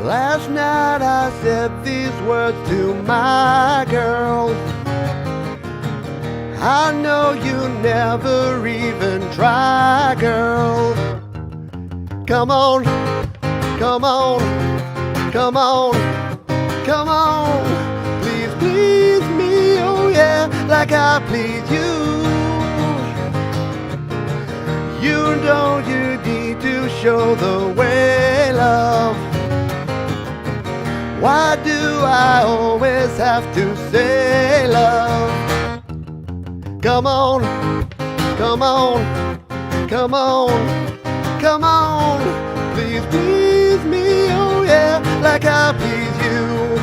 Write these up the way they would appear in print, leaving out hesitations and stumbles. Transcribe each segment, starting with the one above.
Last night I said these words to my girl. I know you never even try, girl. Come on, come on, come on, come on. Please, please me, oh yeah, like I please you. You know you need to show the way, love. Why do I always have to say love? Come on, come on, come on, come on. Please, please me, oh yeah, like I please you.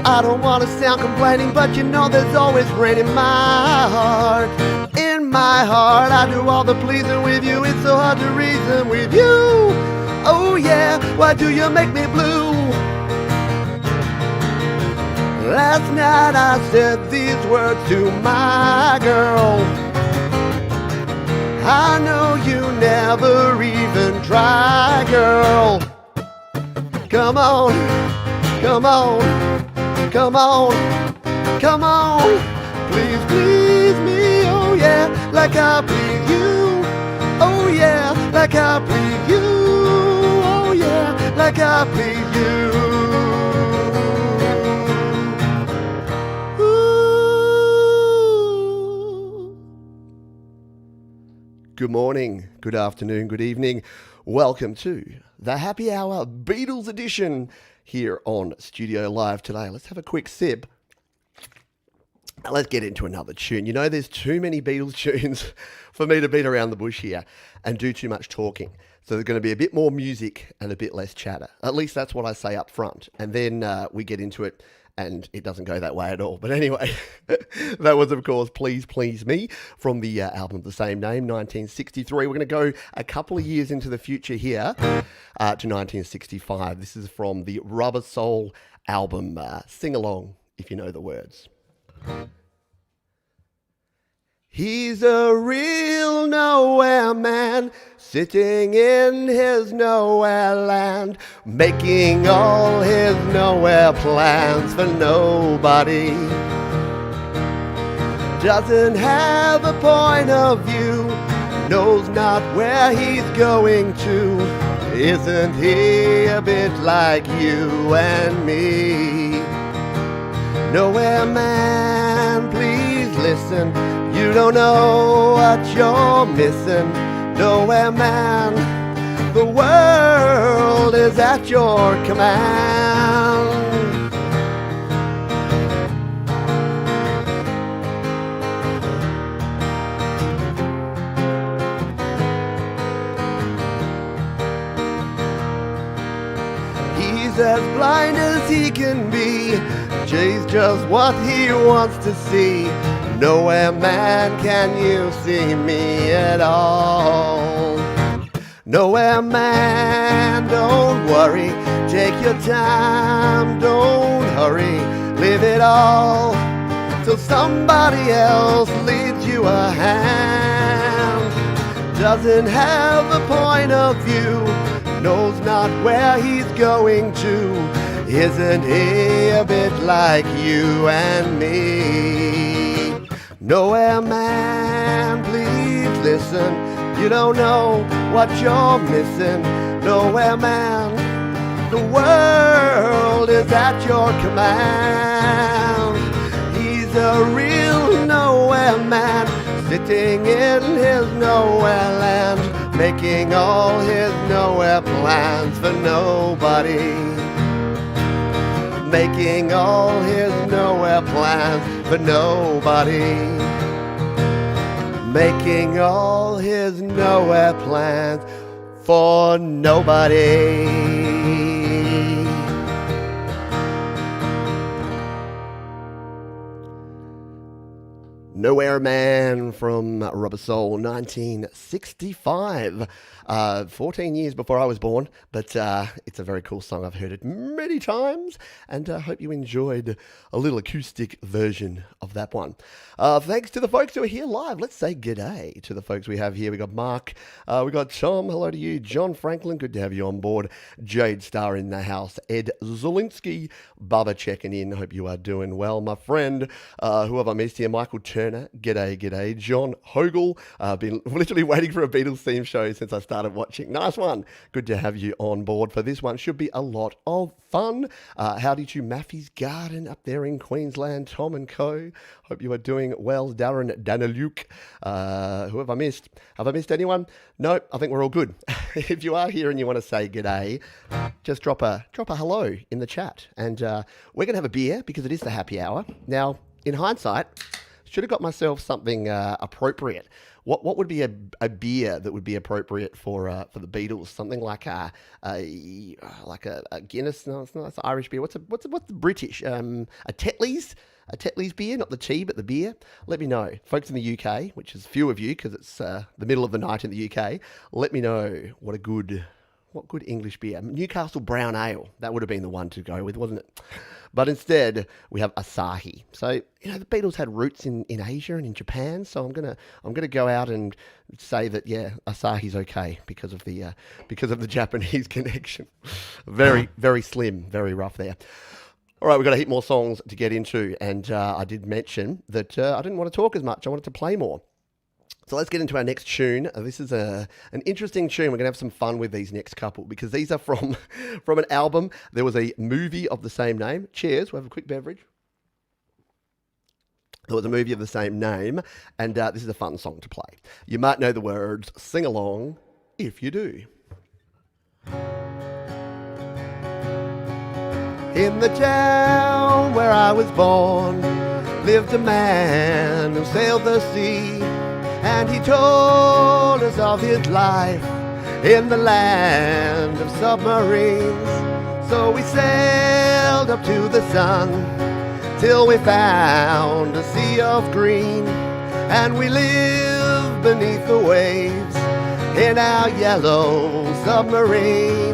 I don't want to sound complaining, but you know there's always rain in my heart. In my heart, I do all the pleasing with you. It's so hard to reason with you. Oh yeah, why do you make me blue? Last night I said these words to my girl. I know you never even try, girl. Come on, come on, come on, come on. Please, please me, oh yeah, like I please you. Oh yeah, like I please you. Oh yeah, like I please you. Good morning, good afternoon, good evening. Welcome to the Happy Hour Beatles edition here on Studio Live today. Let's have a quick sip. Let's get into another tune. You know, there's too many Beatles tunes for me to beat around the bush here and do too much talking. So there's going to be a bit more music and a bit less chatter. At least that's what I say up front. And then we get into it and it doesn't go that way at all. But anyway, that was, of course, Please Please Me from the album of the same name, 1963. We're going to go a couple of years into the future here to 1965. This is from the Rubber Soul album. Sing along if you know the words. He's a real nowhere man, sitting in his nowhere land, making all his nowhere plans for nobody. Doesn't have a point of view, knows not where he's going to. Isn't he a bit like you and me? Nowhere man, please listen. You don't know what you're missing. Nowhere man, the world is at your command. He's as blind as he can be. Jay's just what he wants to see. Nowhere man, can you see me at all? Nowhere man, don't worry. Take your time, don't hurry. Leave it all till somebody else leads you a hand. Doesn't have a point of view, knows not where he's going to. Isn't he a bit like you and me? Nowhere man, please listen. You don't know what you're missing. Nowhere man, the world is at your command. He's a real nowhere man, sitting in his nowhere land, making all his nowhere plans for nobody. Making all his nowhere plans for nobody. Making all his nowhere plans for nobody. Nowhere Man from Rubber Soul, 1965. 14 years before I was born, but it's a very cool song. I've heard it many times, and I hope you enjoyed a little acoustic version of that one. Thanks to the folks who are here live. Let's say g'day to the folks we have here. We got Mark, we got Tom, hello to you. John Franklin, good to have you on board. Jade Star in the house. Ed Zulinski, Bubba checking in. Hope you are doing well, my friend. Who have I missed here? Michael Turner, g'day. John Hogle, been literally waiting for a Beatles theme show since I started watching. Nice one. Good to have you on board for this one. Should be a lot of fun. Howdy to Maffey's Garden up there in Queensland. Tom and co. Hope you are doing well. Darren Daniluk. Who have I missed? Have I missed anyone? No, I think we're all good. If you are here and you want to say g'day, just drop a hello in the chat. And we're going to have a beer because it is the happy hour. Now, in hindsight, should have got myself something appropriate. What would be a beer that would be appropriate for the Beatles? Something like a Guinness? No, it's not. It's an Irish beer. What's the British? A Tetley's beer, not the tea, but the beer. Let me know, folks in the UK, which is few of you because it's the middle of the night in the UK. Let me know what good English beer. Newcastle Brown Ale. That would have been the one to go with, wasn't it? But instead, we have Asahi. So, the Beatles had roots in Asia and in Japan. So I'm gonna go out and say that, yeah, Asahi's okay because of the Japanese connection. Very, very slim, very rough there. All right, we've got a heap more songs to get into. And I did mention that I didn't want to talk as much. I wanted to play more. So let's get into our next tune. This is an interesting tune. We're going to have some fun with these next couple because these are from an album. There was a movie of the same name. Cheers. We'll have a quick beverage. There was a movie of the same name, and this is a fun song to play. You might know the words. Sing along if you do. In the town where I was born lived a man who sailed the sea. And he told us of his life in the land of submarines. So we sailed up to the sun till we found a sea of green. And we lived beneath the waves in our yellow submarine.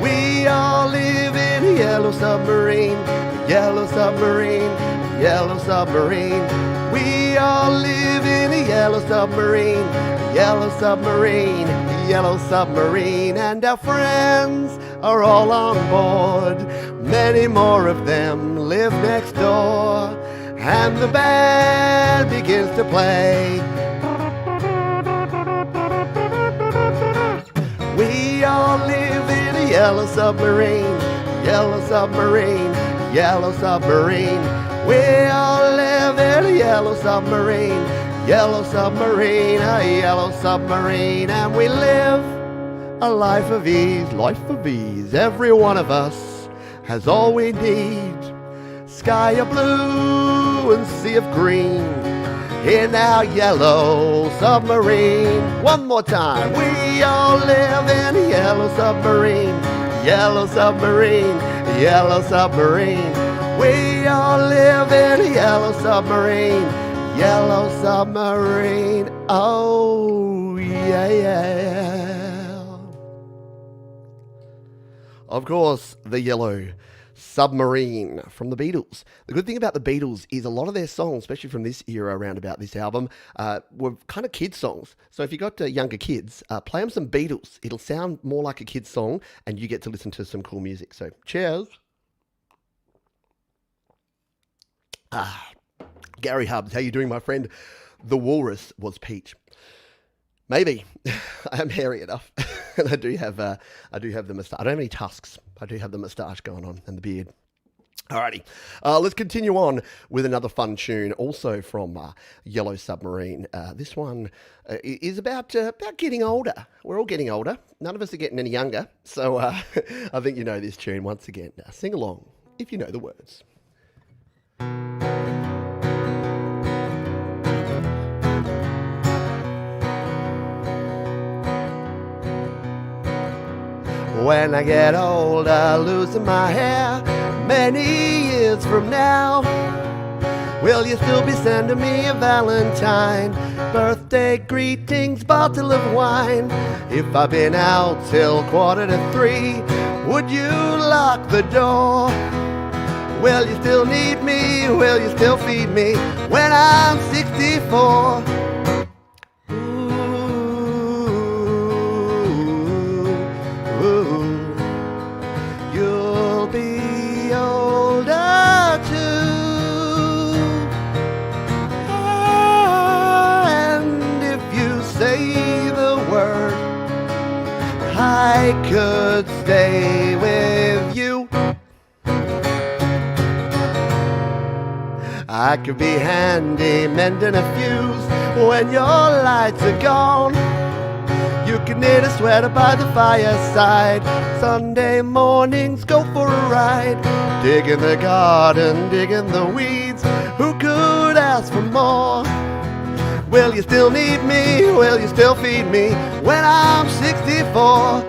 We all live in a yellow submarine, yellow submarine, yellow submarine. We all live in a yellow submarine, yellow submarine, yellow submarine. And our friends are all on board. Many more of them live next door. And the band begins to play. We all live in a yellow submarine, yellow submarine, yellow submarine. We all live in a yellow submarine, yellow submarine, a yellow submarine. And we live a life of ease, life of ease. Every one of us has all we need. Sky of blue and sea of green in our yellow submarine. One more time. We all live in a yellow submarine, yellow submarine, yellow submarine. We all live in a yellow submarine, yellow submarine. Oh, yeah. Of course, the yellow submarine from the Beatles. The good thing about the Beatles is a lot of their songs, especially from this era around about this album, were kind of kids songs. So if you got younger kids, play them some Beatles. It'll sound more like a kid's song and you get to listen to some cool music. So cheers. Gary Hubbs, how you doing, my friend? The walrus was Peach. Maybe. I am hairy enough. And I do have the moustache. I don't have any tusks. I do have the moustache going on and the beard. Alrighty. Let's continue on with another fun tune, also from Yellow Submarine. This one is about getting older. We're all getting older. None of us are getting any younger. So I think you know this tune once again. Sing along if you know the words. When I get older, losing my hair many years from now, Will you still be sending me a valentine? Birthday greetings, bottle of wine. If I've been out till 2:45, would you lock the door? Will you still need me? Will you still feed me when I'm 64? You'll be older too. And if you say the word, I could stay with you. I could be handy mending a fuse when your lights are gone. You can knit a sweater by the fireside. Sunday mornings go for a ride. Dig in the garden, dig in the weeds. Who could ask for more? Will you still need me? Will you still feed me when I'm 64?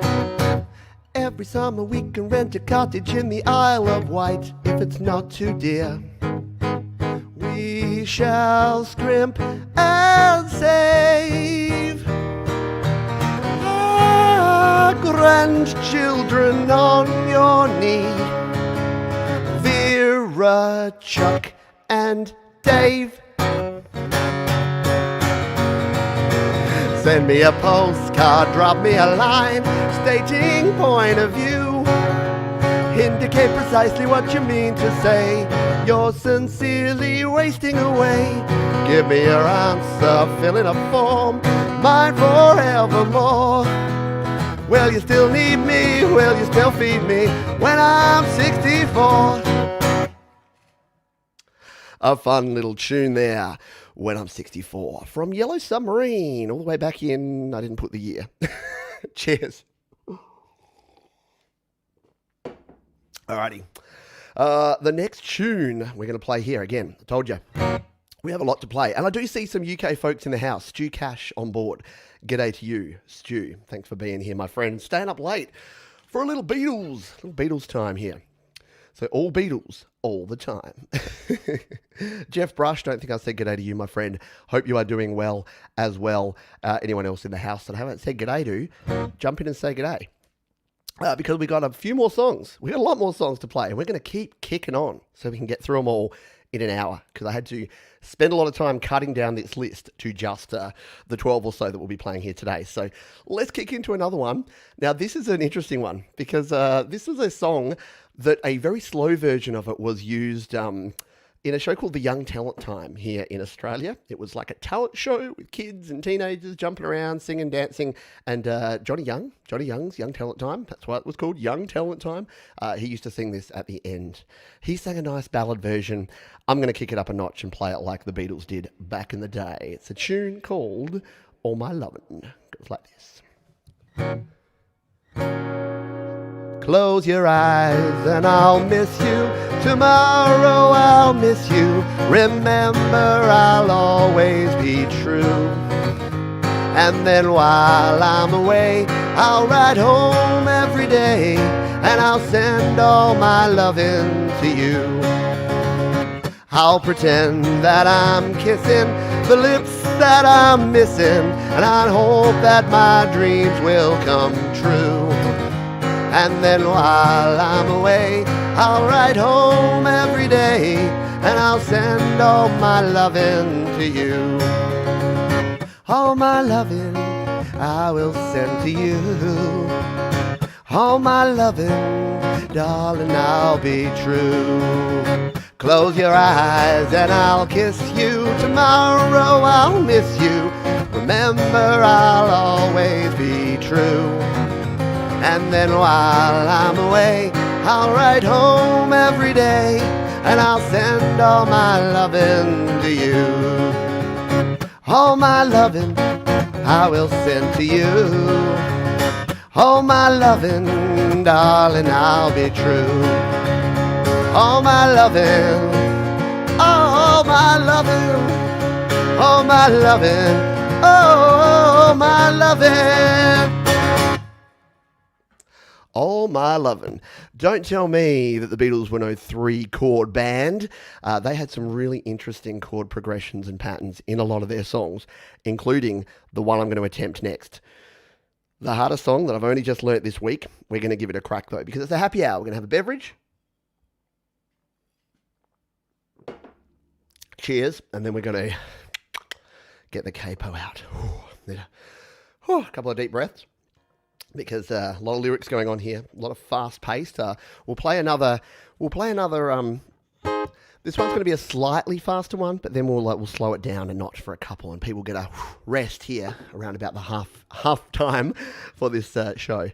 Every summer we can rent a cottage in the Isle of Wight if it's not too dear. We shall scrimp and save. Grandchildren on your knee. Vera, Chuck and Dave. Send me a postcard, drop me a line, stating point of view. Indicate precisely what you mean to say. You're sincerely wasting away. Give me your answer, fill in a form, mine forevermore. Will you still need me? Will you still feed me when I'm 64? A fun little tune there, When I'm 64, from Yellow Submarine, all the way back in, I didn't put the year. Cheers. Alrighty. The next tune we're going to play here, again, I told you, we have a lot to play. And I do see some UK folks in the house. Stu Cash on board. G'day to you, Stu. Thanks for being here, my friend. Staying up late for a little Beatles time here. So all Beatles, all the time. Jeff Brush, don't think I said g'day to you, my friend. Hope you are doing well as well. Anyone else in the house that I haven't said g'day to, jump in and say g'day. Because we got a few more songs. We got a lot more songs to play. And we're going to keep kicking on so we can get through them all in an hour. Because I had to spend a lot of time cutting down this list to just the 12 or so that we'll be playing here today. So let's kick into another one. Now, this is an interesting one. Because this is a song that a very slow version of it was used in a show called The Young Talent Time here in Australia. It was like a talent show with kids and teenagers jumping around, singing, dancing. And Johnny Young's Young Talent Time, that's why it was called Young Talent Time. He used to sing this at the end. He sang a nice ballad version. I'm going to kick it up a notch and play it like the Beatles did back in the day. It's a tune called All My Lovin'. Goes like this. Close your eyes and I'll miss you. Tomorrow I'll miss you. Remember, I'll always be true. And then while I'm away, I'll ride home every day, and I'll send all my loving to you. I'll pretend that I'm kissing the lips that I'm missing, and I hope that my dreams will come true. And then while I'm away, I'll ride home every day, and I'll send all my loving to you. All my loving I will send to you. All my loving, darling, I'll be true. Close your eyes and I'll kiss you. Tomorrow I'll miss you. Remember, I'll always be true. And then while I'm away, I'll ride home every day, and I'll send all my loving to you. All my loving I will send to you. All my loving, darling, I'll be true. All my loving, all my loving, all my loving, oh, my loving. All My Lovin'. Don't tell me that the Beatles were no three-chord band. They had some really interesting chord progressions and patterns in a lot of their songs, including the one I'm going to attempt next. The hardest song that I've only just learnt this week. We're going to give it a crack, though, because it's a happy hour. We're going to have a beverage. Cheers. And then we're going to get the capo out. A couple of deep breaths. Because a lot of lyrics going on here, a lot of fast-paced. We'll play another. This one's going to be a slightly faster one, but then we'll slow it down a notch for a couple, and people get a rest here around about the half time for this show.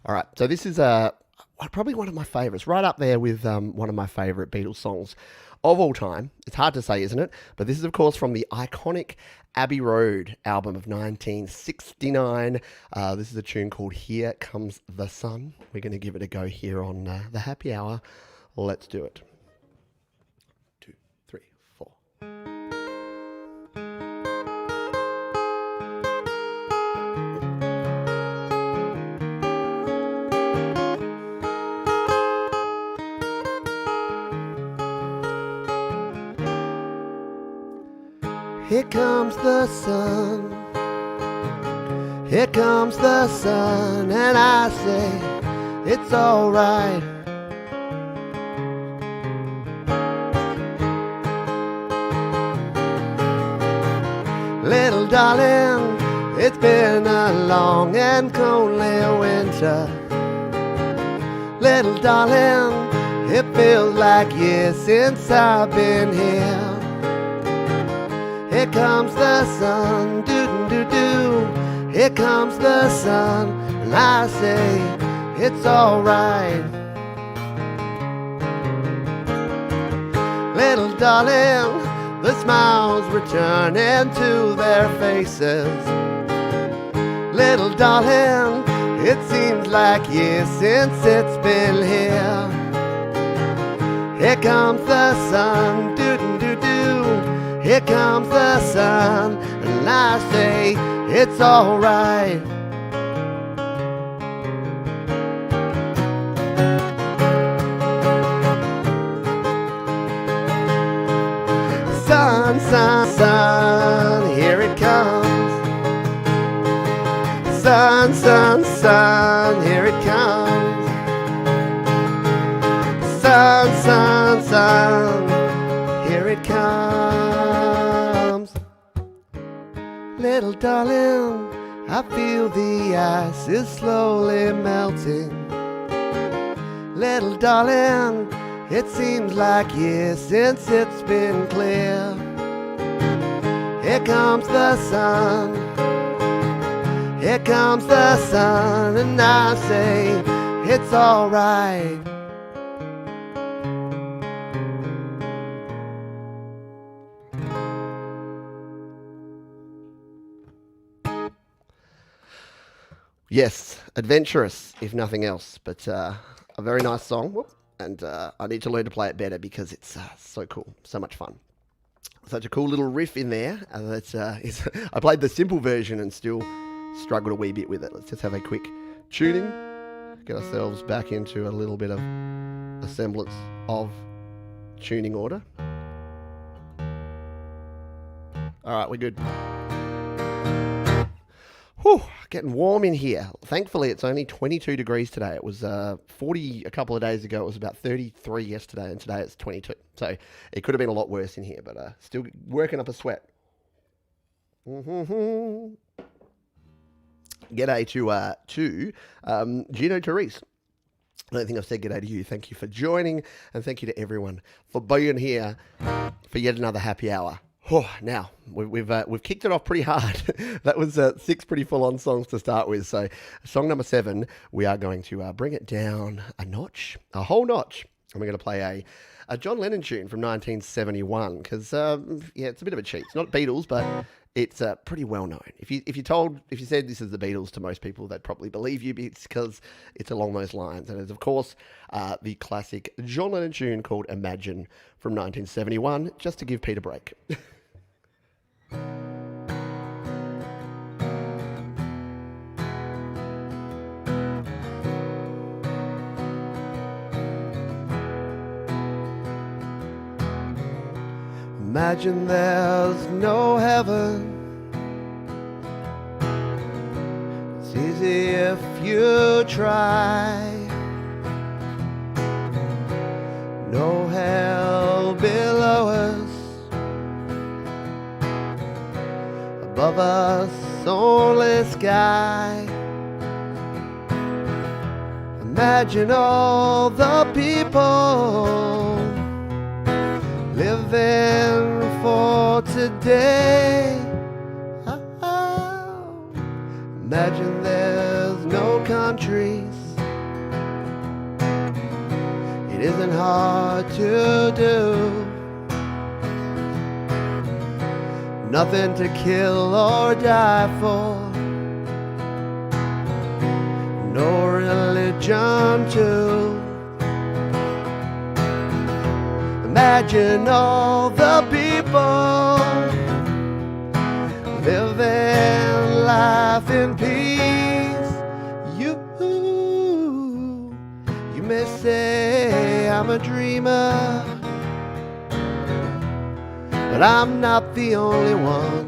All right, so this is probably one of my favourites, right up there with one of my favourite Beatles songs of all time. It's hard to say, isn't it? But this is, of course, from the iconic Abbey Road album of 1969. This is a tune called Here Comes the Sun. We're going to give it a go here on the happy hour. Let's do it. 2, 3, 4. Here comes the sun, here comes the sun, and I say it's alright. Little darling, it's been a long and lonely winter. Little darling, it feels like years since I've been here. Here comes the sun, doo-doo-doo-doo. Here comes the sun, and I say it's alright. Little darling, the smiles returning to their faces. Little darling, it seems like years since it's been here. Here comes the sun, doo-doo-doo-doo. Here comes the sun, and I say it's alright. Sun, sun, sun, here it comes. Sun, sun, sun, here it comes. Sun, sun, sun, here it comes. Little darling, I feel the ice is slowly melting. Little darling, it seems like years since it's been clear. Here comes the sun, here comes the sun, and I say it's alright. Yes, adventurous, if nothing else, but a very nice song. Whoop. And I need to learn to play it better because it's so cool, so much fun. Such a cool little riff in there. I played the simple version and still struggled a wee bit with it. Let's just have a quick tuning, get ourselves back into a little bit of a semblance of tuning order. All right, we're good. Whew, getting warm in here. Thankfully, it's only 22 degrees today. It was 40 a couple of days ago. It was about 33 yesterday, and today it's 22. So it could have been a lot worse in here, but still working up a sweat. G'day to Gino Therese. I don't think I've said g'day to you. Thank you for joining, and thank you to everyone for being here for yet another happy hour. Oh, now, we've kicked it off pretty hard. That was 6 pretty full-on songs to start with. So song number 7, we are going to bring it down a notch, a whole notch. And we're going to play a John Lennon tune from 1971 because, it's a bit of a cheat. It's not Beatles, but it's pretty well known. If you said this is the Beatles to most people, they'd probably believe you because it's along those lines. And it's, of course, the classic John Lennon tune called Imagine from 1971, just to give Pete a break. Imagine there's no heaven. It's easy if you try. No hell below us, above us only sky. Imagine all the people living for today. Imagine there's no countries. It isn't hard to do. Nothing to kill or die for. No religion too. Imagine all the people living life in peace. You may say I'm a dreamer, but I'm not the only one.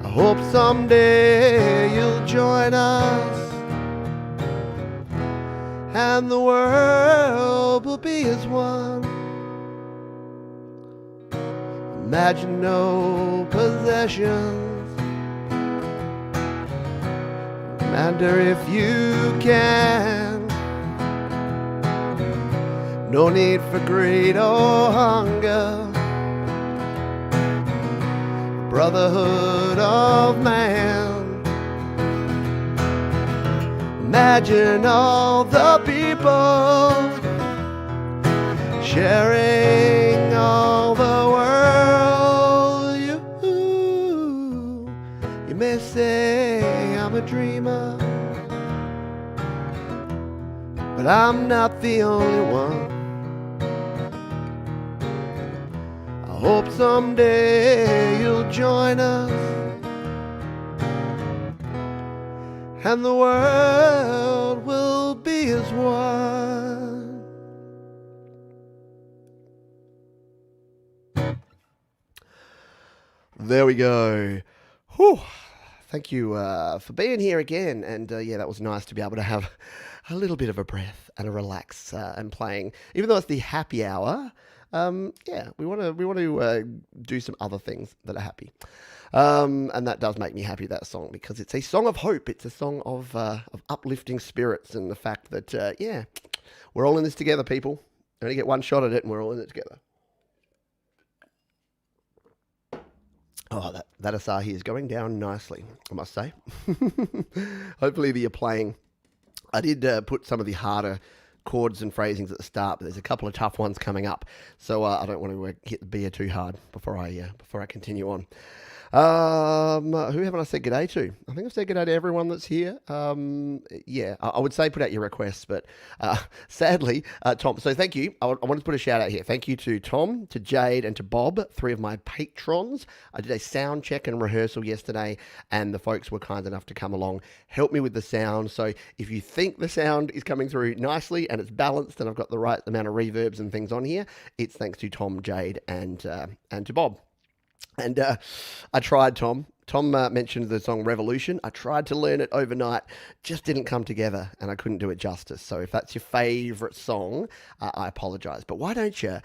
I hope someday you'll join us, and the world will be as one. Imagine no possessions. Commander, if you can. No need for greed or hunger. Brotherhood of man. Imagine all the people sharing all the world. You may say I'm a dreamer, but I'm not the only one. I hope someday you'll join us, and the world will be as one. There we go. Whew. Thank you for being here again. And yeah, that was nice to be able to have a little bit of a breath and a relax and playing. Even though it's the happy hour, yeah, we want to do some other things that are happy. And that does make me happy, that song, because it's a song of hope. It's a song of uplifting spirits, and the fact that, yeah, we're all in this together, people. Only get one shot at it and we're all in it together. Oh, that Asahi is going down nicely, I must say. Hopefully you're playing. I did put some of the harder chords and phrasings at the start, but there's a couple of tough ones coming up. So I don't want to hit the beer too hard before I continue on. Who haven't I said g'day to? I think I've said g'day to everyone that's here. Yeah, I would say put out your requests, but sadly, Tom, so thank you. I wanted to put a shout out here. Thank you to Tom, to Jade, and to Bob, 3 of my patrons. I did a sound check and rehearsal yesterday, and the folks were kind enough to come along, help me with the sound. So if you think the sound is coming through nicely and it's balanced and I've got the right amount of reverbs and things on here, it's thanks to Tom, Jade, and to Bob. And I tried, Tom. Tom mentioned the song Revolution. I tried to learn it overnight, just didn't come together, and I couldn't do it justice. So if that's your favourite song, I apologise. But why don't you,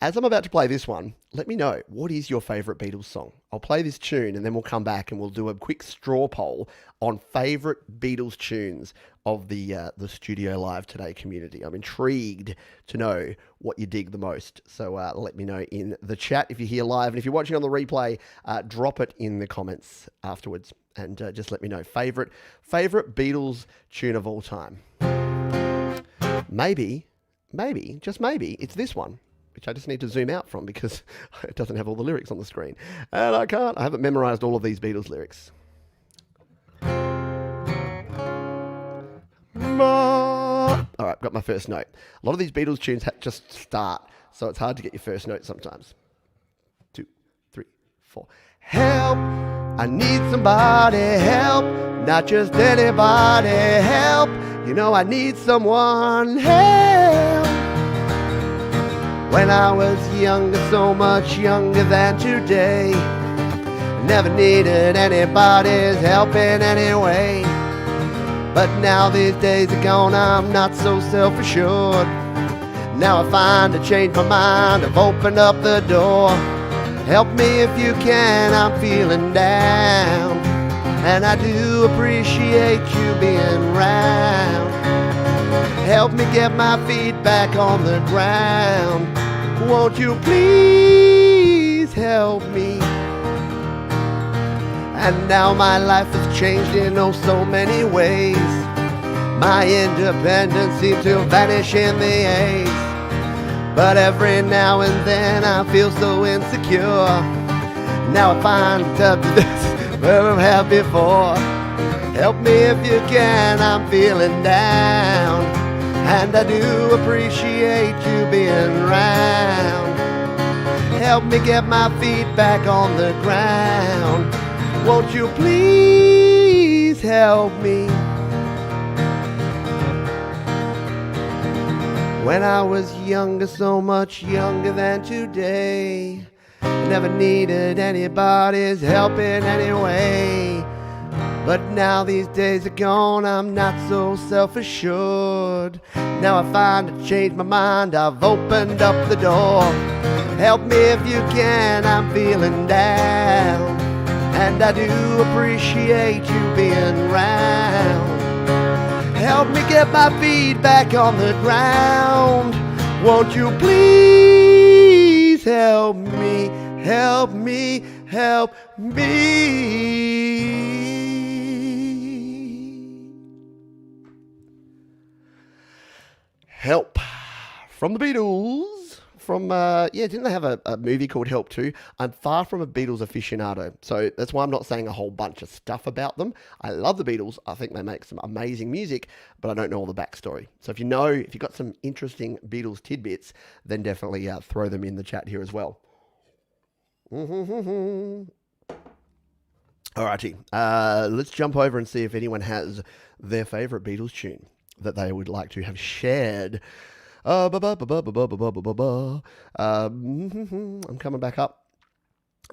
as I'm about to play this one, let me know, what is your favourite Beatles song? I'll play this tune, and then we'll come back and we'll do a quick straw poll on favourite Beatles tunes of the Studio Live Today community. I'm intrigued to know what you dig the most. So let me know in the chat if you're here live. And if you're watching on the replay, drop it in the comments afterwards. And just let me know. Favourite Beatles tune of all time. Maybe, just maybe, it's this one, which I just need to zoom out from because it doesn't have all the lyrics on the screen. And I haven't memorised all of these Beatles lyrics. All right, got my first note. A lot of these Beatles tunes just start, so it's hard to get your first note sometimes. 2, 3, 4. Help, I need somebody, help, not just anybody, help, you know I need someone, help. When I was younger, so much younger than today, never needed anybody's help in any way. But now these days are gone, I'm not so self-assured. Now I find to change my mind, I've opened up the door. Help me if you can, I'm feeling down, and I do appreciate you being round. Help me get my feet back on the ground. Won't you please help me? And now my life has changed in oh so many ways. My independence seems to vanish in the haze. But every now and then I feel so insecure. Now I find this where I've had before. Help me if you can, I'm feeling down, and I do appreciate you being round. Help me get my feet back on the ground. Won't you please help me? When I was younger, so much younger than today, I never needed anybody's help in any way. But now these days are gone, I'm not so self-assured. Now I find to change my mind, I've opened up the door. Help me if you can, I'm feeling down, and I do appreciate you being round. Help me get my feet back on the ground. Won't you please help me, help me, help me? Help from the Beatles. From, didn't they have a movie called Help too? I'm far from a Beatles aficionado, so that's why I'm not saying a whole bunch of stuff about them. I love the Beatles. I think they make some amazing music, but I don't know all the backstory. So if you've got some interesting Beatles tidbits, then definitely throw them in the chat here as well. Alrighty, let's jump over and see if anyone has their favourite Beatles tune that they would like to have shared. I'm coming back up.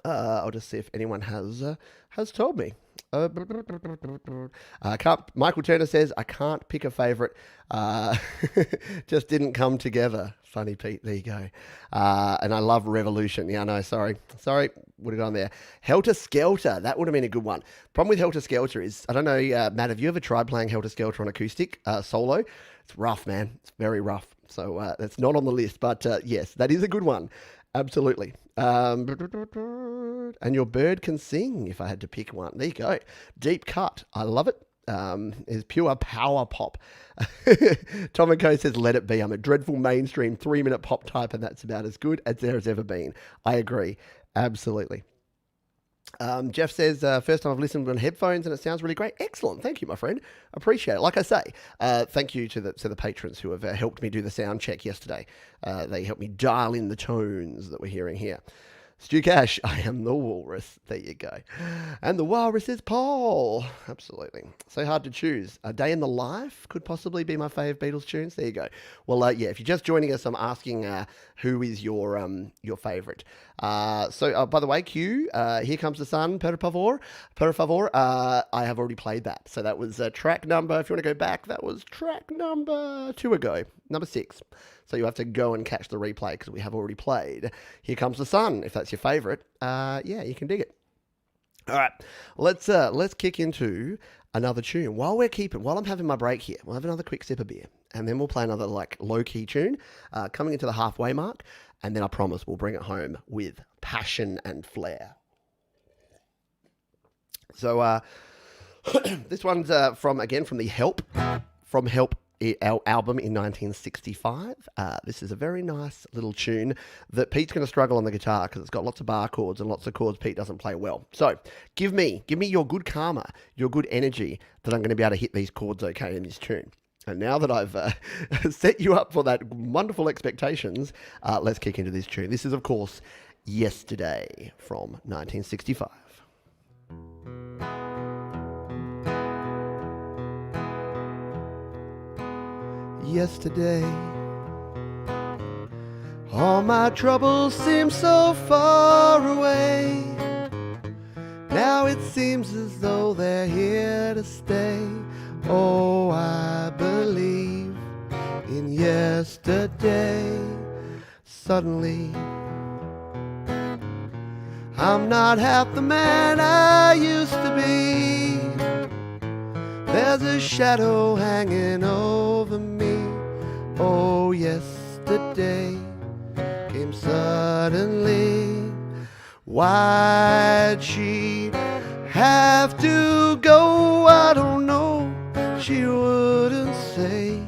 I'll just see if anyone has told me. Michael Turner says, I can't pick a favourite. Just didn't come together. Funny Pete, there you go. And I love Revolution. Yeah, no, sorry, would have gone there. Helter Skelter, that would have been a good one. Problem with Helter Skelter is, I don't know, Matt, have you ever tried playing Helter Skelter on acoustic solo? It's rough, man. It's very rough. So that's not on the list, but yes, that is a good one. Absolutely. And your bird can sing, if I had to pick one. There you go. Deep cut. I love it. Is pure power pop. Tom and Co says, let it be. I'm a dreadful mainstream 3-minute pop type, and that's about as good as there has ever been. I agree. Absolutely. Jeff says, first time I've listened on headphones and it sounds really great. Excellent. Thank you, my friend. Appreciate it. Like I say, thank you to the patrons who have helped me do the sound check yesterday. They helped me dial in the tones that we're hearing here. Stu Cash, I am the walrus. There you go. And the walrus is Paul. Absolutely. So hard to choose. A Day in the Life could possibly be my fave Beatles tunes. There you go. Well, if you're just joining us, I'm asking who is your favourite. So, by the way, Q, Here Comes the Sun, per favor. I have already played that. So that was track number, if you want to go back, that was track number 2 ago, number 6. So you have to go and catch the replay because we have already played Here Comes the Sun. If that's your favourite, you can dig it. All right, let's kick into another tune. While I'm having my break here, we'll have another quick sip of beer, and then we'll play another low-key tune coming into the halfway mark, and then I promise we'll bring it home with passion and flair. So this one's from the Help album in 1965. This is a very nice little tune that Pete's going to struggle on the guitar because it's got lots of bar chords and lots of chords Pete doesn't play well. So give me your good karma, your good energy that I'm going to be able to hit these chords okay in this tune. And now that I've set you up for that wonderful expectations, let's kick into this tune. This is, of course, Yesterday from 1965. Yesterday, All my troubles seem so far away. Now it seems as though they're here to stay. Oh, I believe in yesterday. Suddenly, I'm not half the man I used to be. There's a shadow hanging over me. Oh, yesterday came suddenly. Why'd she have to go? I don't know. She wouldn't say.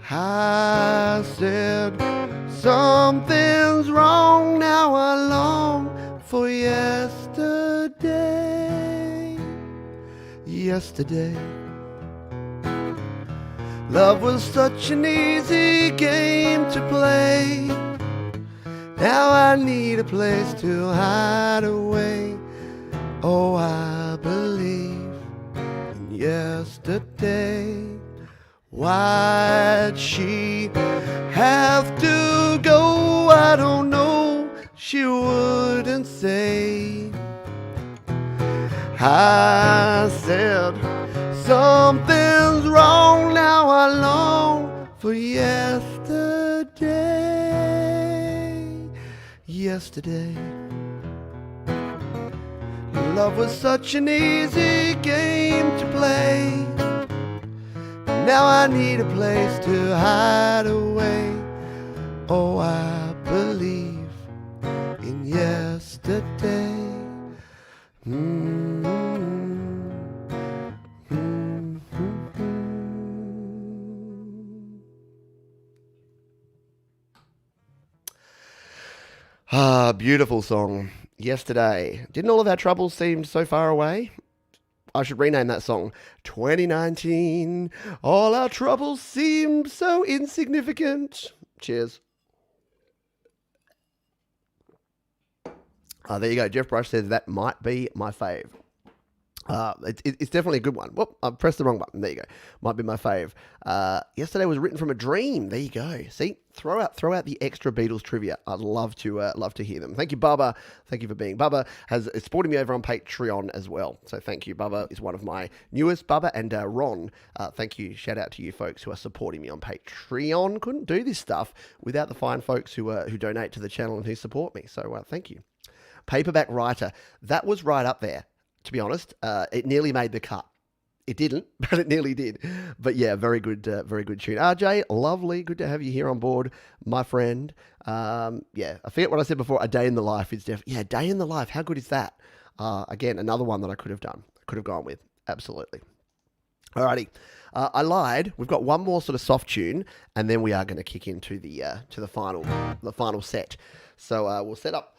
I said, something's wrong. Now I long for yesterday. Yesterday. Love was such an easy game to play. Now I need a place to hide away. Oh, I believe in yesterday. Why'd she have to go? I don't know. She wouldn't say. I said, something's wrong. Now I long for yesterday. Yesterday. Love was such an easy game to play. Now I need a place to hide away. Oh, I believe in yesterday. Ah, beautiful song. Yesterday. Didn't all of our troubles seem so far away? I should rename that song 2019. All our troubles seem so insignificant. Cheers. There you go. Jeff Brush says that might be my fave. It's definitely a good one. Whoop, I pressed the wrong button. There you go. Might be my fave. Yesterday was written from a dream. There you go. See, throw out the extra Beatles trivia. I'd love to hear them. Thank you, Bubba. Thank you for being. Bubba is supporting me over on Patreon as well. So thank you. Bubba is one of my newest. Bubba and Ron. Thank you. Shout out to you folks who are supporting me on Patreon. Couldn't do this stuff without the fine folks who donate to the channel and who support me. So thank you. Paperback Writer. That was right up there. To be honest, it nearly made the cut. It didn't, but it nearly did. But yeah, very good tune. RJ, lovely. Good to have you here on board, my friend. Yeah, I forget what I said before. A Day in the Life is definitely, yeah, Day in the Life. How good is that? Again, another one that I could have gone with. Absolutely. Alrighty. I lied. We've got one more sort of soft tune, and then we are going to kick into the final set. So we'll set up.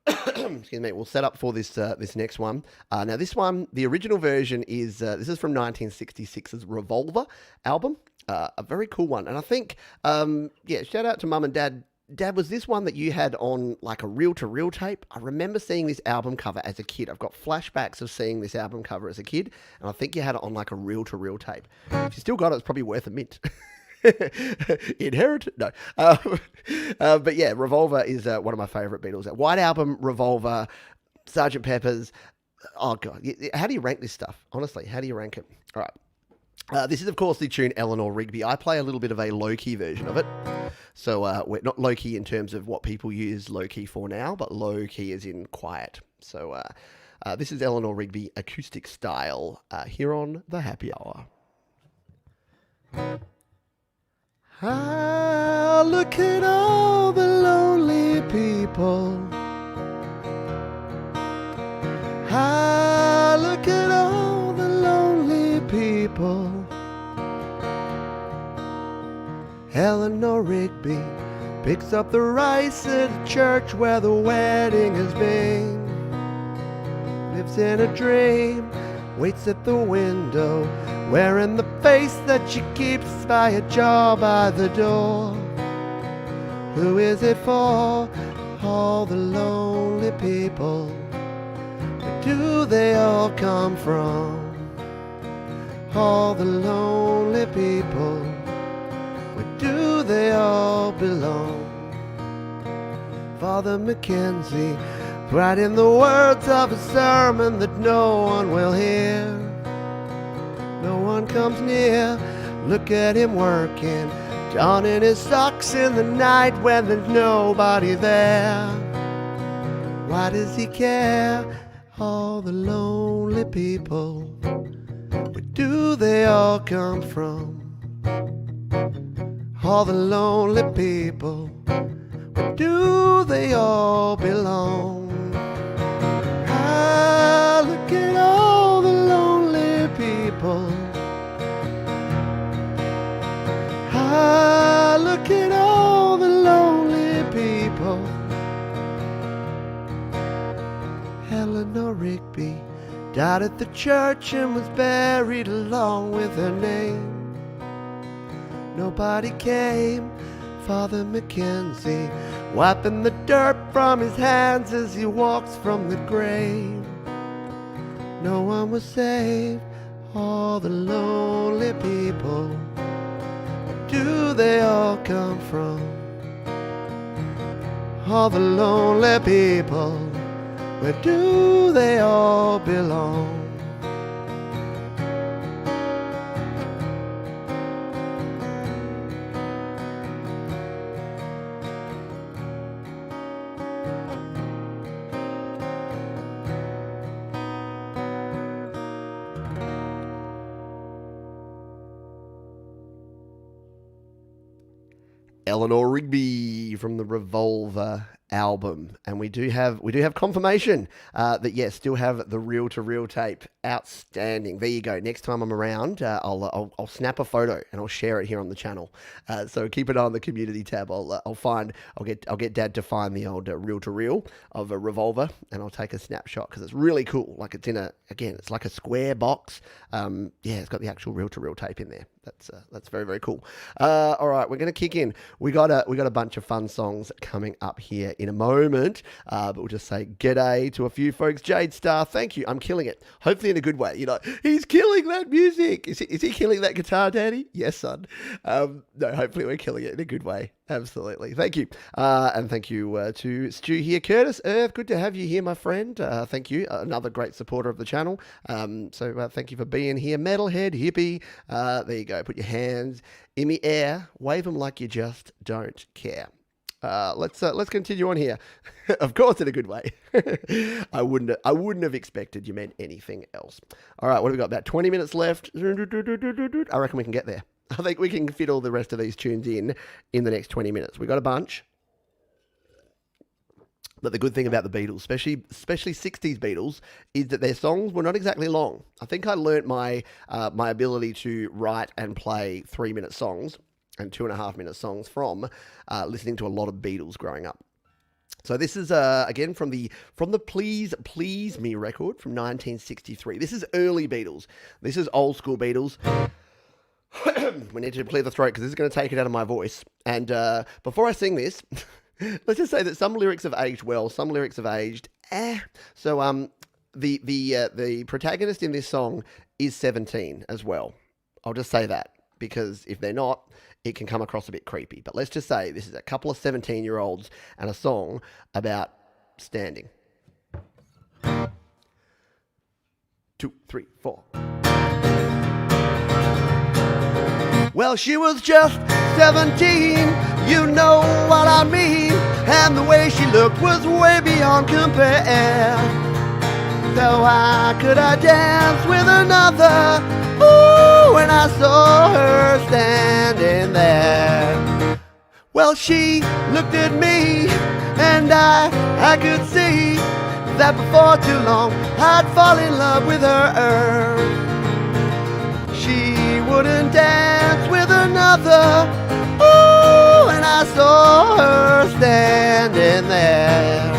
Excuse me. We'll set up for this next one. Now, this one, the original version is this is from 1966's Revolver album. A very cool one, and I think shout out to Mum and Dad. Dad, was this one that you had on like a reel-to-reel tape? I remember seeing this album cover as a kid. I've got flashbacks of seeing this album cover as a kid, and I think you had it on like a reel-to-reel tape. If you still got it, it's probably worth a mint. Inherit? No. But yeah, Revolver is one of my favourite Beatles. White Album, Revolver, Sgt. Pepper's. Oh, God. How do you rank this stuff? Honestly, how do you rank it? All right. This is, of course, the tune Eleanor Rigby. I play a little bit of a low-key version of it. So we're not low-key in terms of what people use low-key for now, but low-key as in quiet. So this is Eleanor Rigby acoustic style here on The Happy Hour. Ah, look at all the lonely people. Ah, look at all the lonely people. Eleanor Rigby picks up the rice at a church where the wedding has been. Lives in a dream, waits at the window, wearing the face that she keeps by a jar by the door. Who is it for? All the lonely people. Where do they all come from? All the lonely people. Where do do they all belong? Father Mackenzie, writing the words of a sermon that no one will hear. No one comes near. Look at him working, donning his socks in the night when there's nobody there. Why does he care? All the lonely people, where do they all come from? All the lonely people, where do they all belong? Ah, look at all the lonely people. Ah, look at all the lonely people. Eleanor Rigby died at the church and was buried along with her name. Nobody came. Father Mackenzie wiping the dirt from his hands as he walks from the grave. No one was saved. All the lonely people, where do they all come from? All the lonely people, where do they all belong? Eleanor Rigby from the Revolver album, and we do have confirmation that yes, still have the reel-to-reel tape. Outstanding. There you go. Next time I'm around, I'll snap a photo and I'll share it here on the channel. So keep it on the community tab. I'll get Dad to find the old reel-to-reel of a Revolver, and I'll take a snapshot because it's really cool. Like it's it's like a square box. Yeah, it's got the actual reel-to-reel tape in there. That's very, very cool. All right, we're going to kick in. We got a bunch of fun songs coming up here in a moment, but we'll just say g'day to a few folks. Jade Star, thank you. I'm killing it. Hopefully in a good way. You know, he's killing that music. Is he killing that guitar, Daddy? Yes, son. No, hopefully we're killing it in a good way. Absolutely. Thank you. And thank you to Stu here. Curtis Earth, good to have you here, my friend. Thank you. Another great supporter of the channel. So thank you for being here. Metalhead, hippie. There you go. Put your hands in the air. Wave them like you just don't care. Let's continue on here. Of course, in a good way. I wouldn't have expected you meant anything else. All right, what have we got? About 20 minutes left. I reckon we can get there. I think we can fit all the rest of these tunes in the next 20 minutes. We got a bunch. But the good thing about the Beatles, especially 60s Beatles, is that their songs were not exactly long. I think I learnt my ability to write and play 3-minute songs and 2.5-minute songs from listening to a lot of Beatles growing up. So this is again from the Please Please Me record from 1963. This is early Beatles. This is old school Beatles. We need to clear the throat because this is going to take it out of my voice. And before I sing this, let's just say that some lyrics have aged well, some lyrics have aged So the protagonist in this song is 17 as well. I'll just say that because if they're not, it can come across a bit creepy. But let's just say this is a couple of 17-year-olds and a song about standing. 2, 3, 4. Well, she was just 17, you know what I mean, and the way she looked was way beyond compare. So how could I dance with another? Ooh, when I saw her standing there. Well, she looked at me, and I could see that before too long I'd fall in love with her. She wouldn't dance with another. Ooh, and I saw her standing there.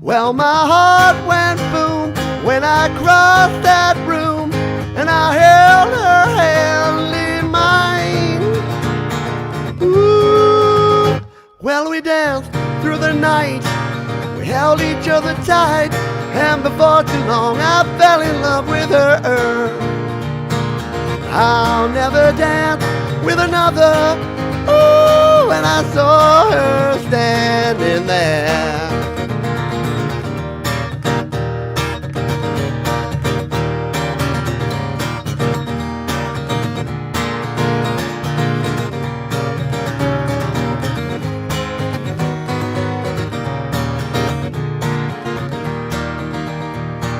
Well, my heart went boom when I crossed that room, and I held her hand in mine. Ooh, well, we danced through the night, we held each other tight, and before too long I fell in love with her. I'll never dance with another. Ooh, when I saw her standing there.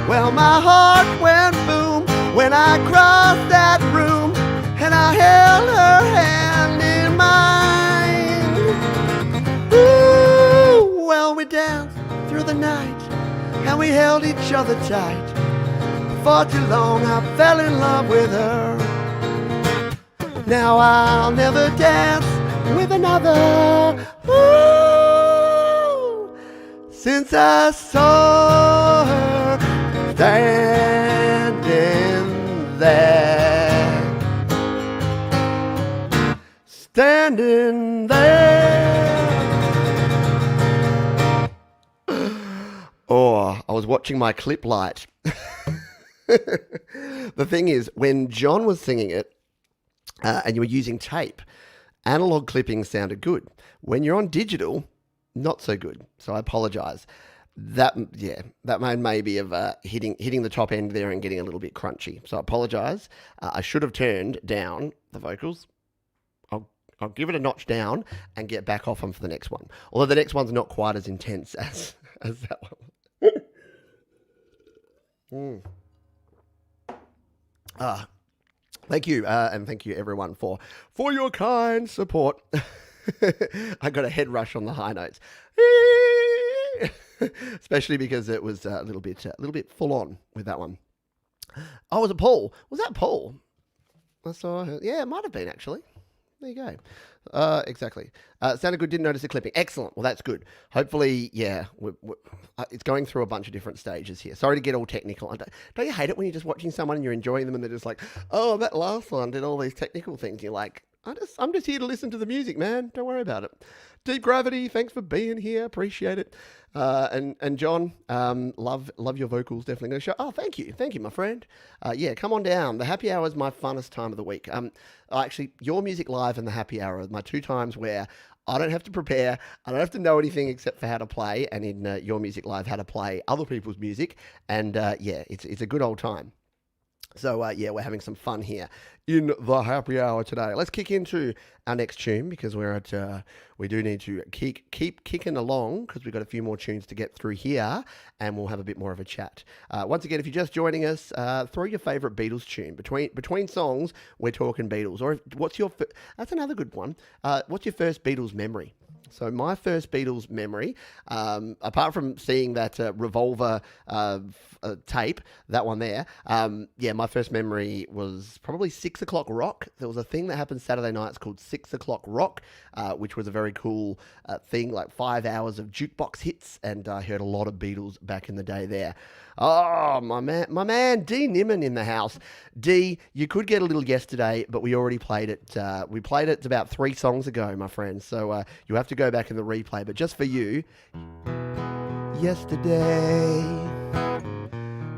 Well, my heart went boom when I crossed that room and I held her hand in mine. Ooh, well, we danced through the night and we held each other tight. For too long I fell in love with her. Now I'll never dance with another. Ooh, since I saw her standing there, standing there. Oh, I was watching my clip light. The thing is, when John was singing it and you were using tape, analog clipping sounded good. When you're on digital, not so good. So I apologize. That maybe of hitting the top end there and getting a little bit crunchy. So I apologise. I should have turned down the vocals. I'll give it a notch down and get back off them for the next one. Although the next one's not quite as intense as that one. Thank you, and thank you everyone for your kind support. I got a head rush on the high notes. Especially because it was a little bit full on with that one. Oh, was it Paul? Was that Paul? I saw. Yeah, it might have been actually. There you go. Exactly. Sounded good. Didn't notice the clipping. Excellent. Well, that's good. Hopefully, yeah. It's going through a bunch of different stages here. Sorry to get all technical. Don't you hate it when you're just watching someone and you're enjoying them and they're just like, oh, that last one did all these technical things. You're like, I'm just here to listen to the music, man. Don't worry about it. Deep Gravity, thanks for being here. Appreciate it. And John, love your vocals. Definitely going to show. Oh, thank you, my friend. Yeah, come on down. The happy hour is my funnest time of the week. Actually, Your Music Live and the happy hour are my two times where I don't have to prepare. I don't have to know anything except for how to play. And in Your Music Live, how to play other people's music. And yeah, it's a good old time. So, yeah, we're having some fun here in the happy hour today. Let's kick into our next tune because we do need to keep kicking along because we've got a few more tunes to get through here and we'll have a bit more of a chat. Once again, if you're just joining us, throw your favourite Beatles tune. Between songs, we're talking Beatles. Or that's another good one. What's your first Beatles memory? So my first Beatles memory, apart from seeing that Revolver tape, that one there, yeah, my first memory was probably 6 o'clock rock. There was a thing that happened Saturday nights called 6 o'clock rock, which was a very cool thing, like 5 hours of jukebox hits, and I heard a lot of Beatles back in the day there. Oh, my man, D Nimmin in the house. D, you could get a little yesterday, but we already played it. We played it about 3 songs ago, my friend. So you have to go back in the replay. But just for you, yesterday,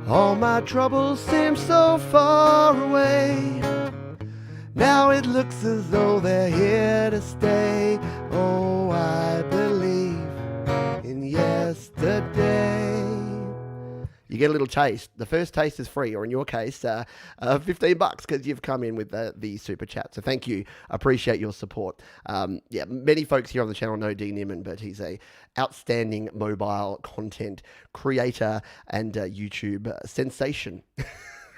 all my troubles seem so far away. Now it looks as though they're here to stay. Oh, I believe in yesterday. You get a little taste. The first taste is free, or in your case, $15 because you've come in with the super chat. So thank you. Appreciate your support. Yeah, many folks here on the channel know D Nimmin, but he's a outstanding mobile content creator and YouTube sensation.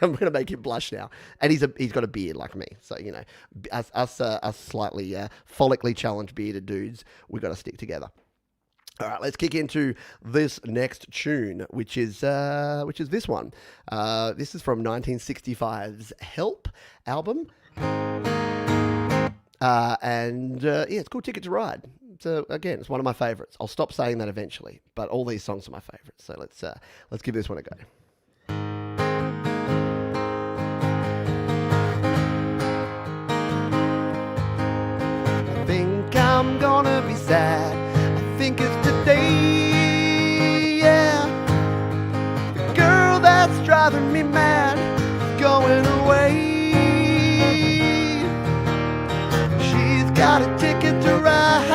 I'm going to make him blush now. And he's got a beard like me. So, you know, us slightly follically challenged bearded dudes, we've got to stick together. All right, let's kick into this next tune, which is this one. This is from 1965's Help album. And yeah, it's called Ticket to Ride. So again, it's one of my favorites. I'll stop saying that eventually, but all these songs are my favorites. So let's give this one a go. I think I'm gonna be sad. I think it's today, yeah. The girl that's driving me mad is going away. She's got a ticket to ride.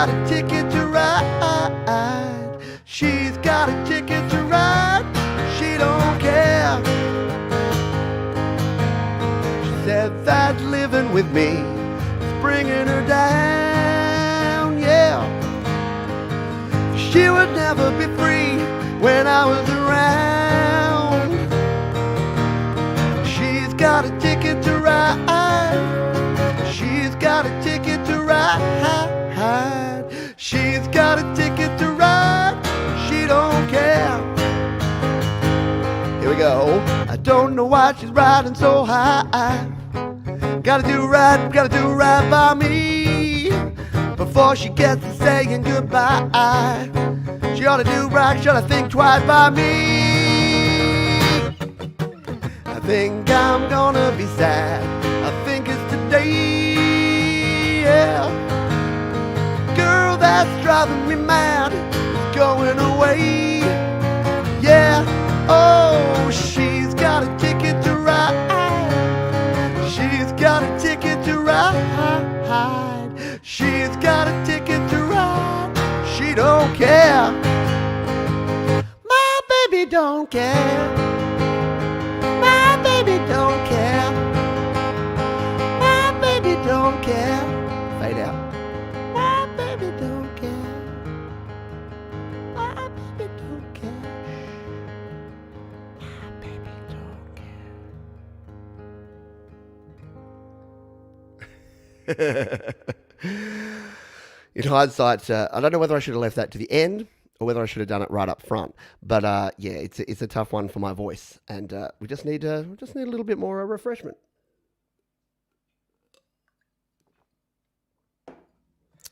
got a ticket to ride. She's got a ticket to ride. She don't care. She said that living with me is bringing her down, yeah. She would never be free when I was around. She's got a ticket to ride. She's got a ticket to ride. She's got a ticket to ride. She don't care. Here we go. I don't know why she's riding so high. Gotta do right by me before she gets to saying goodbye. She ought to do right, she ought to think twice by me. I think I'm gonna be sad. I think it's today, yeah. Girl that's driving me mad is going away, yeah. Oh, she's got a ticket to ride. She's got a ticket to ride. She's got a ticket to ride. She don't care. My baby don't care. My baby don't care. My baby don't care. Fade out. My baby don't care. My baby don't care. My baby don't care. In hindsight, I don't know whether I should have left that to the end or whether I should have done it right up front. But yeah, it's a tough one for my voice, and we just need a little bit more refreshment.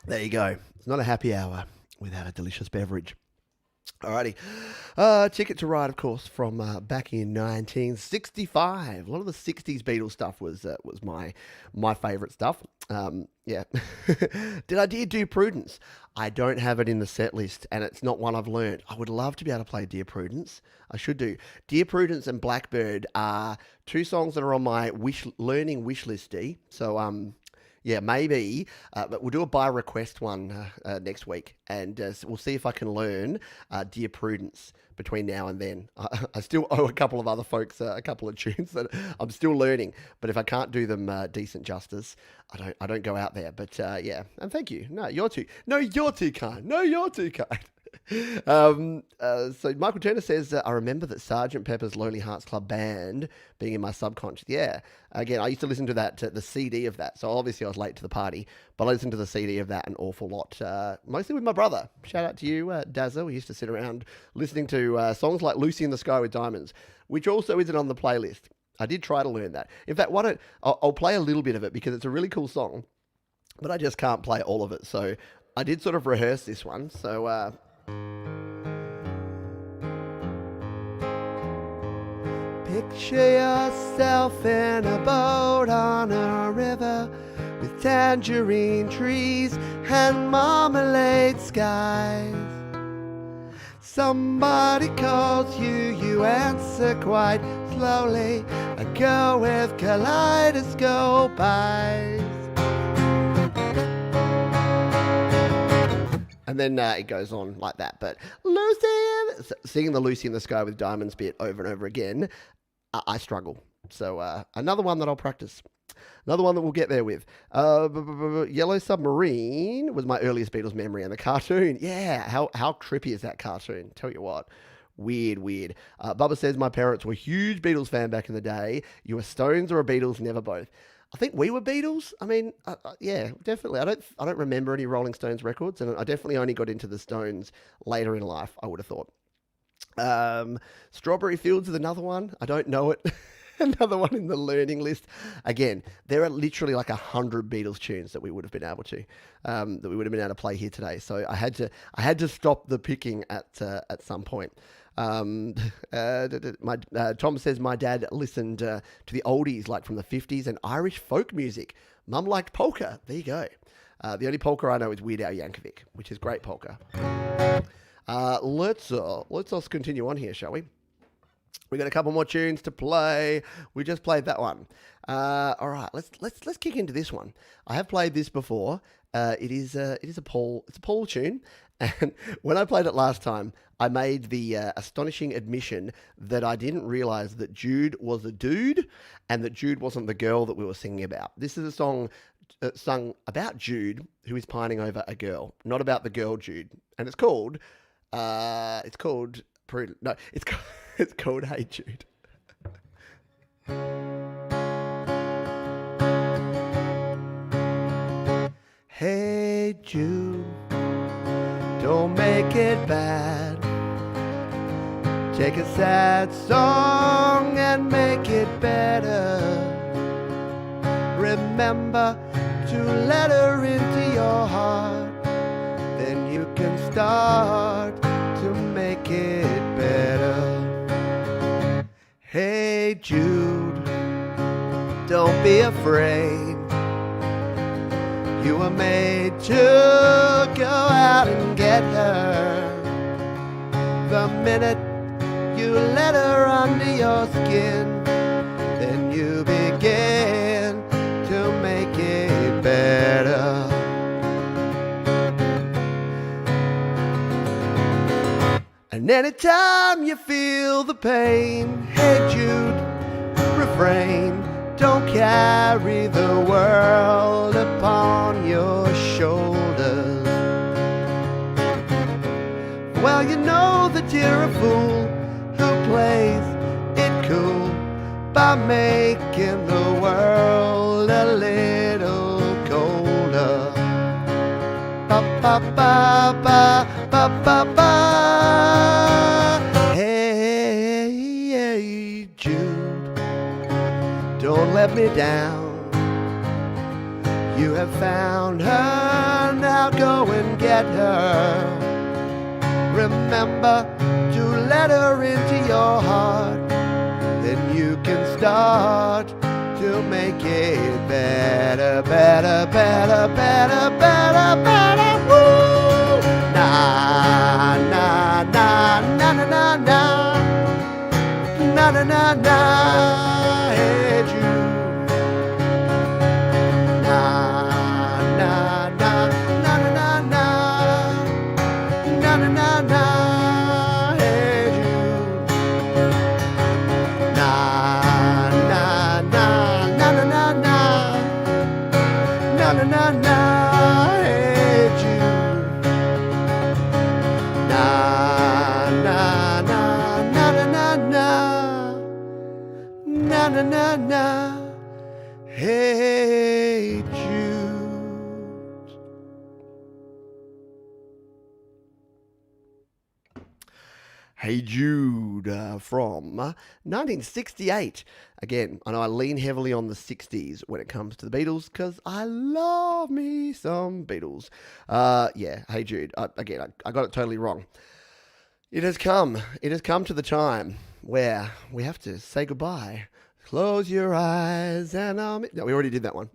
There you go. It's not a happy hour without a delicious beverage. Alrighty. Ticket to Ride, of course, from back in 1965. A lot of the 60s Beatles stuff was my favourite stuff. Yeah. Did I do Prudence? I don't have it in the set list, and it's not one I've learned. I would love to be able to play Dear Prudence. I should do. Dear Prudence and Blackbird are two songs that are on my learning wish list, D. So, yeah, maybe, but we'll do a by request one next week, and we'll see if I can learn Dear Prudence between now and then. I still owe a couple of other folks a couple of tunes that I'm still learning, but if I can't do them decent justice, I don't go out there. But yeah, and thank you. No, you're too kind. No, you're too kind. So Michael Turner says, I remember that Sgt. Pepper's Lonely Hearts Club Band being in my subconscious. Yeah. Again, I used to listen to that, the CD of that. So obviously I was late to the party, but I listened to the CD of that an awful lot, mostly with my brother. Shout out to you, Dazza. We used to sit around listening to songs like Lucy in the Sky with Diamonds, which also isn't on the playlist. I did try to learn that. In fact, I'll play a little bit of it because it's a really cool song, but I just can't play all of it. So I did sort of rehearse this one. So, picture yourself in a boat on a river with tangerine trees and marmalade skies. Somebody calls you, you answer quite slowly. A girl with kaleidoscope eyes. And then it goes on like that. But Lucy, singing the Lucy in the Sky with Diamonds bit over and over again, I struggle. So another one that I'll practice. Another one that we'll get there with. Yellow Submarine was my earliest Beatles memory, and the cartoon. Yeah, how trippy is that cartoon? Tell you what. Weird. Bubba says, my parents were huge Beatles fan back in the day. You were Stones or a Beatles, never both. I think we were Beatles. I mean, yeah, definitely. I don't remember any Rolling Stones records, and I definitely only got into the Stones later in life, I would have thought. Strawberry Fields is another one. I don't know it. Another one in the learning list. Again, there are literally like 100 Beatles tunes that we would have been able to, play here today. So I had to stop the picking at some point. Tom says my dad listened to the oldies like from the 50s and Irish folk music. Mum liked polka. There you go. The only polka I know is Weird Al Yankovic, which is great polka. Let's continue on here, shall we? We got a couple more tunes to play. We just played that one. All right, let's kick into this one. I have played this before, It's a Paul tune, and when I played it last time, I made the astonishing admission that I didn't realize that Jude was a dude, and that Jude wasn't the girl that we were singing about. This is a song sung about Jude, who is pining over a girl, not about the girl Jude, and it's called no, it's called, it's called Hey Jude. Hey Jude, don't make it bad. Take a sad song and make it better. Remember to let her into your heart. Then you can start to make it better. Hey Jude, don't be afraid. You were made to go out and get her. The minute you let her under your skin, then you begin to make it better. And anytime you feel the pain, hey Jude, refrain. Don't carry the world upon your shoulders. Well, you know that you're a fool who plays it cool by making the world a little colder. Ba ba ba ba ba ba ba. Hey Jude, don't let me down. You have found her, now go and get her. Remember to let her into your heart. Then you can start to make it better, better, better, better, better, better. Woo! Na na na na na na na na na na na. Hey Jude. Na na na na na na na na na na na. Hey Jude. Na na na na na na na na na na na. Hey Jude. Na na na na na na na na na na na. Hey Jude. Hey Jude from 1968. Again, I know I lean heavily on the 60s when it comes to the Beatles because I love me some Beatles. Yeah, Hey Jude. Again, I got it totally wrong. It has come to the time where we have to say goodbye. Close your eyes and no, we already did that one.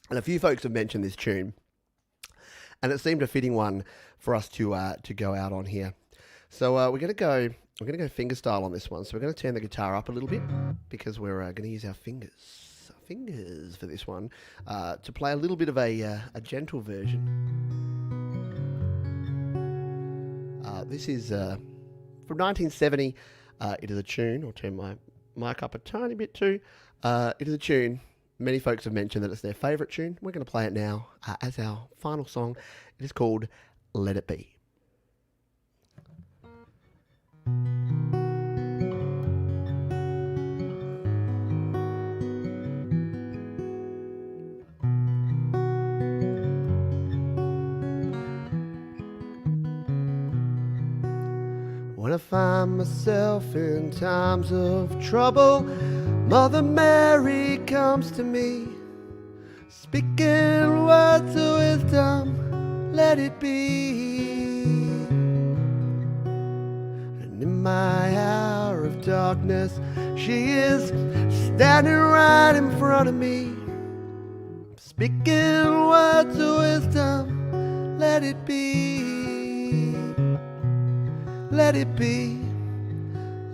And a few folks have mentioned this tune, and it seemed a fitting one for us to go out on here. So we're gonna go finger style on this one. So we're gonna turn the guitar up a little bit because we're gonna use our fingers for this one to play a little bit of a gentle version. This is from 1970. It is a tune. I'll turn my mic up a tiny bit too. It is a tune. Many folks have mentioned that it's their favourite tune. We're going to play it now as our final song. It is called Let It Be. When I find myself in times of trouble, Mother Mary comes to me, speaking words of wisdom, let it be. And in my hour of darkness, she is standing right in front of me, speaking words of wisdom, let it be. Let it be,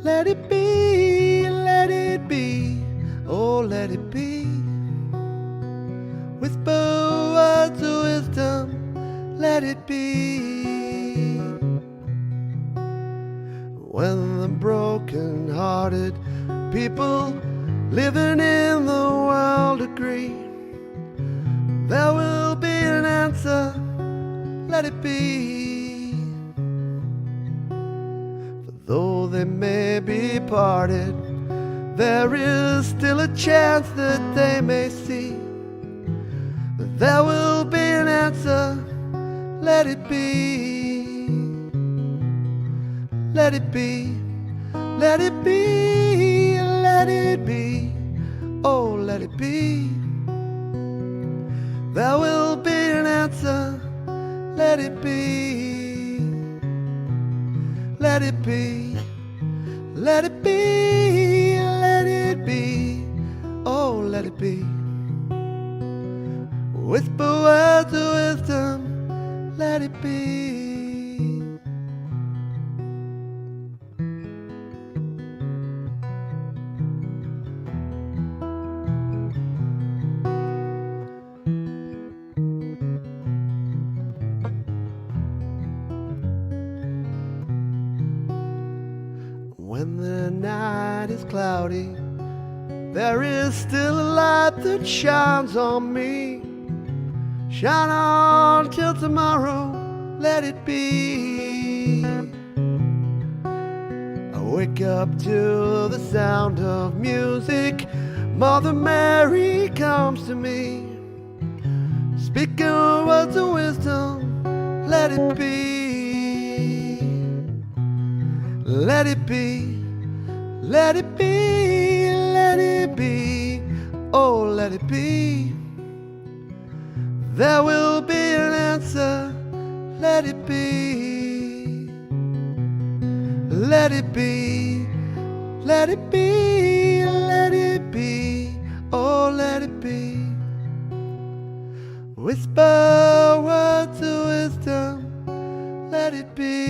let it be, let it be, oh let it be. let it be. When the broken-hearted people living in the world agree, there will be an answer, let it be. For though they may be parted, there is still a chance that they may see. That there will be an answer, let it be. Let it be, let it be, let it be, oh let it be. There will be an answer, let it be. Let it be, let it be, let it be, oh let it be. Whisper words of wisdom, let it be. When the night is cloudy, there is still a light that shines on me. Shine on till tomorrow, let it be. I wake up to the sound of music. Mother Mary comes to me, speaking words of wisdom, let it be. Let it be, let it be, let it be, oh let it be. There will be an answer, let it be. Let it be, let it be, let it be, oh let it be. Whisper words of wisdom, let it be.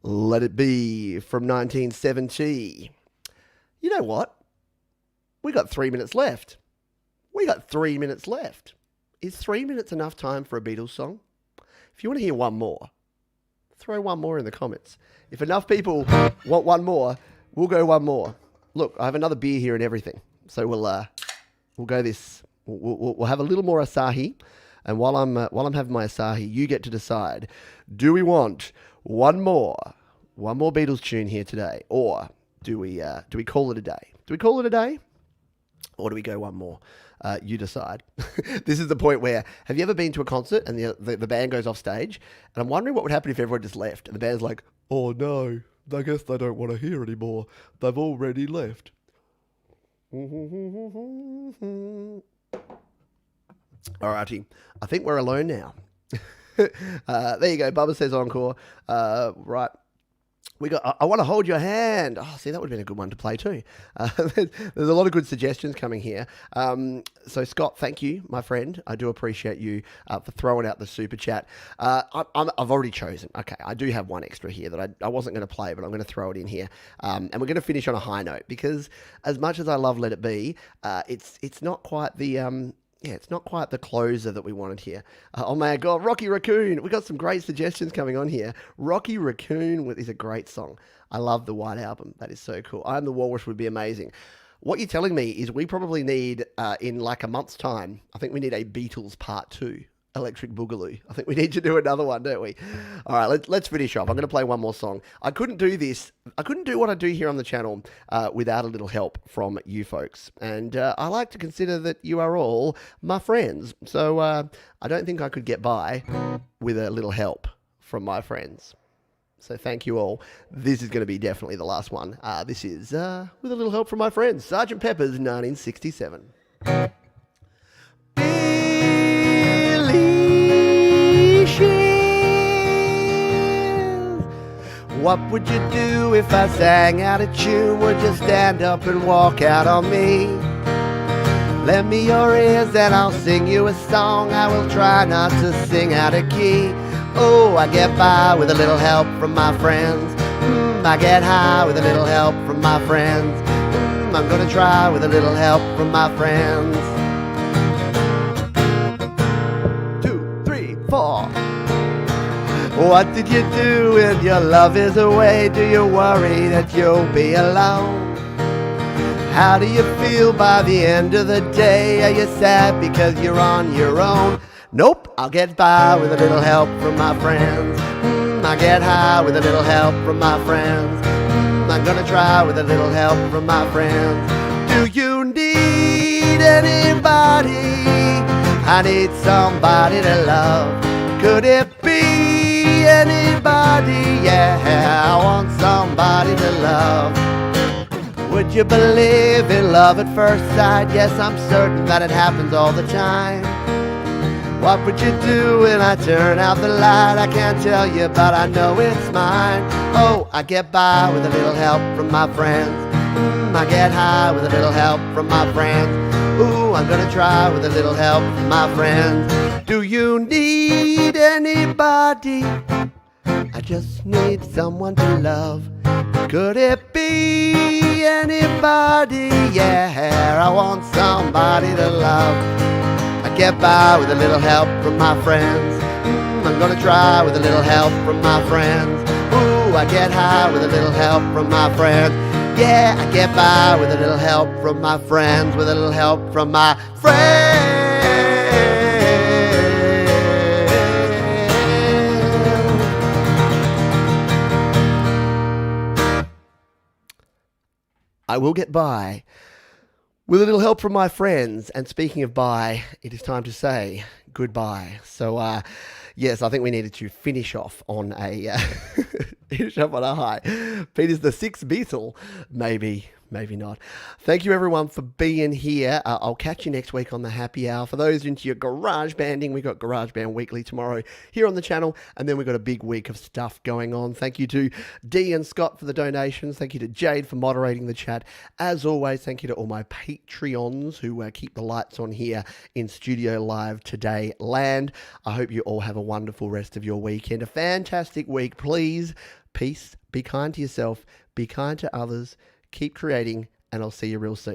Let It Be from 1970. You know what? We got 3 minutes left. We got 3 minutes left. Is 3 minutes enough time for a Beatles song? If you want to hear one more, throw one more in the comments. If enough people want one more, we'll go one more. Look, I have another beer here and everything. So we'll go this. We'll have a little more Asahi. And while I'm having my Asahi, you get to decide. Do we want one more Beatles tune here today, or do we call it a day? Do we call it a day, or do we go one more? You decide. This is the point where, have you ever been to a concert and the band goes off stage, and I'm wondering what would happen if everyone just left, and the band's like, oh no, I guess they don't want to hear anymore. They've already left. Alrighty, I think we're alone now. There you go. Bubba says encore. Right. I want to hold your hand. Oh, see, that would have been a good one to play too. There's a lot of good suggestions coming here. So Scott, thank you, my friend. I do appreciate you for throwing out the super chat. I've already chosen. Okay, I do have one extra here that I wasn't going to play, but I'm going to throw it in here. And we're going to finish on a high note, because as much as I love Let It Be, it's not quite the it's not quite the closer that we wanted here. Oh my God, Rocky Raccoon. We got some great suggestions coming on here. Rocky Raccoon is a great song. I love the White Album. That is so cool. I Am the Walrus would be amazing. What you're telling me is we probably need, in like a month's time, I think we need a Beatles Part 2. Electric Boogaloo. I think we need to do another one, don't we? All right, let's finish off. I'm going to play one more song. I couldn't do this. I couldn't do what I do here on the channel without a little help from you folks. And I like to consider that you are all my friends. So I don't think I could get by with a little help from my friends. So thank you all. This is going to be definitely the last one. This is with a little help from my friends. Sgt. Pepper's 1967. What would you do if I sang out of tune? Would you stand up and walk out on me? Lend me your ears and I'll sing you a song. I will try not to sing out of key. Oh, I get by with a little help from my friends. I get high with a little help from my friends. I'm gonna try with a little help from my friends. 2, 3, 4. What did you do when your love is away? Do you worry that you'll be alone? How do you feel by the end of the day? Are you sad because you're on your own? Nope, I'll get by with a little help from my friends. I get high with a little help from my friends. I'm gonna try with a little help from my friends. Do you need anybody? I need somebody to love. Could it be anybody? Yeah, I want somebody to love. Would you believe in love at first sight? Yes, I'm certain that it happens all the time. What would you do when I turn out the light? I can't tell you, but I know it's mine. Oh, I get by with a little help from my friends. I get high with a little help from my friends. Ooh, I'm gonna try with a little help from my friends. Do you need anybody? I just need someone to love. Could it be anybody? Yeah, I want somebody to love. I get by with a little help from my friends. I'm gonna try with a little help from my friends. Ooh, I get high with a little help from my friends. Yeah, I get by with a little help from my friends, with a little help from my friends. I will get by with a little help from my friends. And speaking of bye, it is time to say goodbye. So, yes, I think we needed to finish off on a high. Peter's the sixth Beatle, maybe not. Thank you everyone for being here. I'll catch you next week on the happy hour. For those into your garage banding, we got Garage Band Weekly tomorrow here on the channel, and then we've got a big week of stuff going on. Thank you to Dee and Scott for the donations. Thank you to Jade for moderating the chat. As always, thank you to all my Patreons who keep the lights on here in Studio Live today land. I hope you all have a wonderful rest of your weekend, a fantastic week. Please, peace, be kind to yourself, be kind to others, keep creating, and I'll see you real soon.